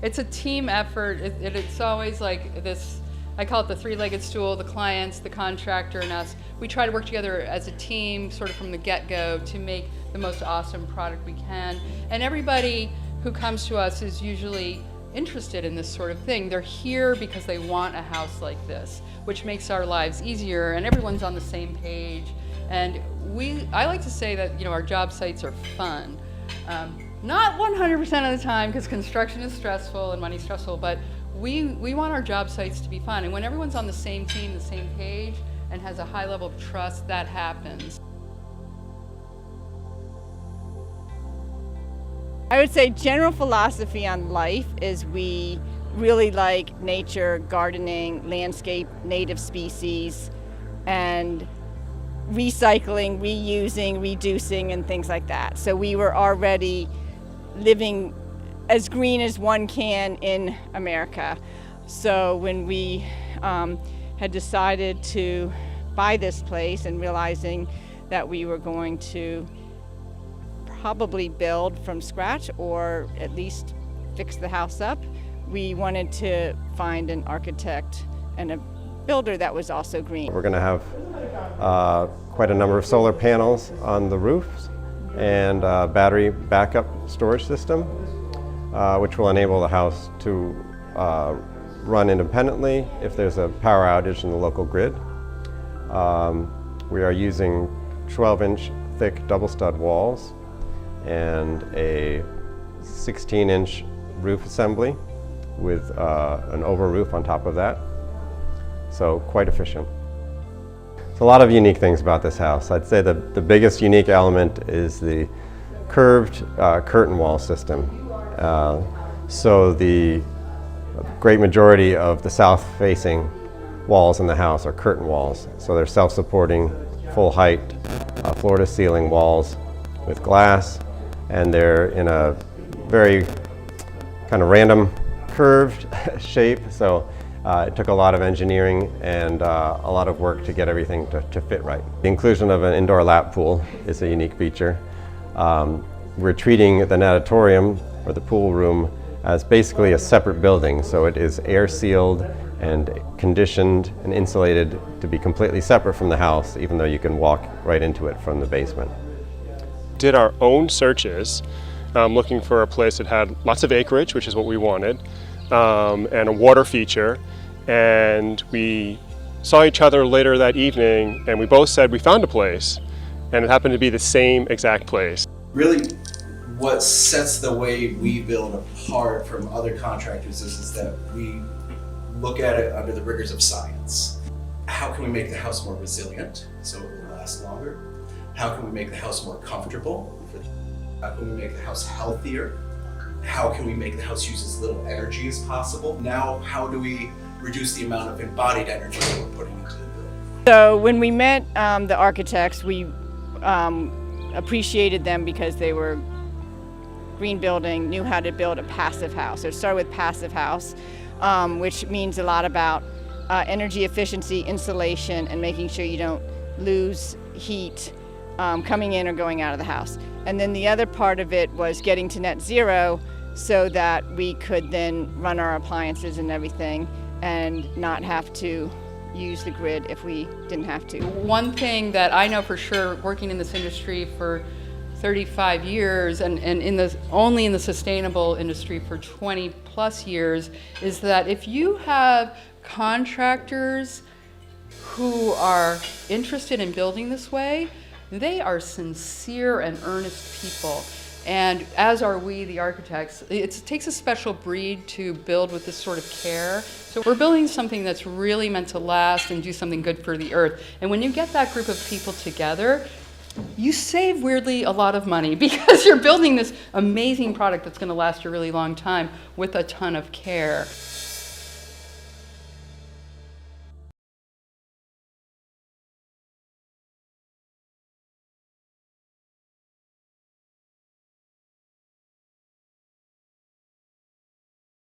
It's a team effort. It's always like this, I call it the three-legged stool, the clients, the contractor, and us. We try to work together as a team sort of from the get-go to make the most awesome product we can. And everybody who comes to us is usually interested in this sort of thing. They're here because they want a house like this, which makes our lives easier, and everyone's on the same page. And I like to say that, you know, our job sites are fun. Not 100% of the time, because construction is stressful and money's stressful, but we want our job sites to be fun. And when everyone's on the same team, the same page, and has a high level of trust, that happens. I would say general philosophy on life is we really like nature, gardening, landscape, native species, and recycling, reusing, reducing, and things like that. So we were already living as green as one can in America. So when we had decided to buy this place and realizing that we were going to probably build from scratch or at least fix the house up, we wanted to find an architect and a builder that was also green. We're going to have quite a number of solar panels on the roofs and battery backup storage system, which will enable the house to run independently if there's a power outage in the local grid. We are using 12-inch thick double stud walls and a 16-inch roof assembly with an over roof on top of that. So quite efficient. There's a lot of unique things about this house. I'd say the biggest unique element is the curved curtain wall system. So the great majority of the south-facing walls in the house are curtain walls. So they're self-supporting, full height, floor-to-ceiling walls with glass, and they're in a very kind of random curved shape. So it took a lot of engineering and a lot of work to get everything to fit right. The inclusion of an indoor lap pool is a unique feature. We're treating the natatorium, or the pool room, as basically a separate building. So it is air sealed and conditioned and insulated to be completely separate from the house, even though you can walk right into it from the basement. Did our own searches, looking for a place that had lots of acreage, which is what we wanted, and a water feature. And we saw each other later that evening, and we both said we found a place, and it happened to be the same exact place. Really, what sets the way we build apart from other contractors is that we look at it under the rigors of science. How can we make the house more resilient so it will last longer? How can we make the house more comfortable? How can we make the house healthier? How can we make the house use as little energy as possible? Now, how do we reduce the amount of embodied energy that we're putting into the building? So when we met the architects, we appreciated them because they were green building, knew how to build a passive house. So it started with passive house, which means a lot about energy efficiency, insulation, and making sure you don't lose heat coming in or going out of the house. And then the other part of it was getting to net zero so that we could then run our appliances and everything and not have to use the grid if we didn't have to. One thing that I know for sure, working in this industry for 35 years and only in the sustainable industry for 20 plus years, is that if you have contractors who are interested in building this way, they are sincere and earnest people. And as are we, the architects. It takes a special breed to build with this sort of care. So we're building something that's really meant to last and do something good for the earth. And when you get that group of people together, you save weirdly a lot of money because you're building this amazing product that's going to last a really long time with a ton of care.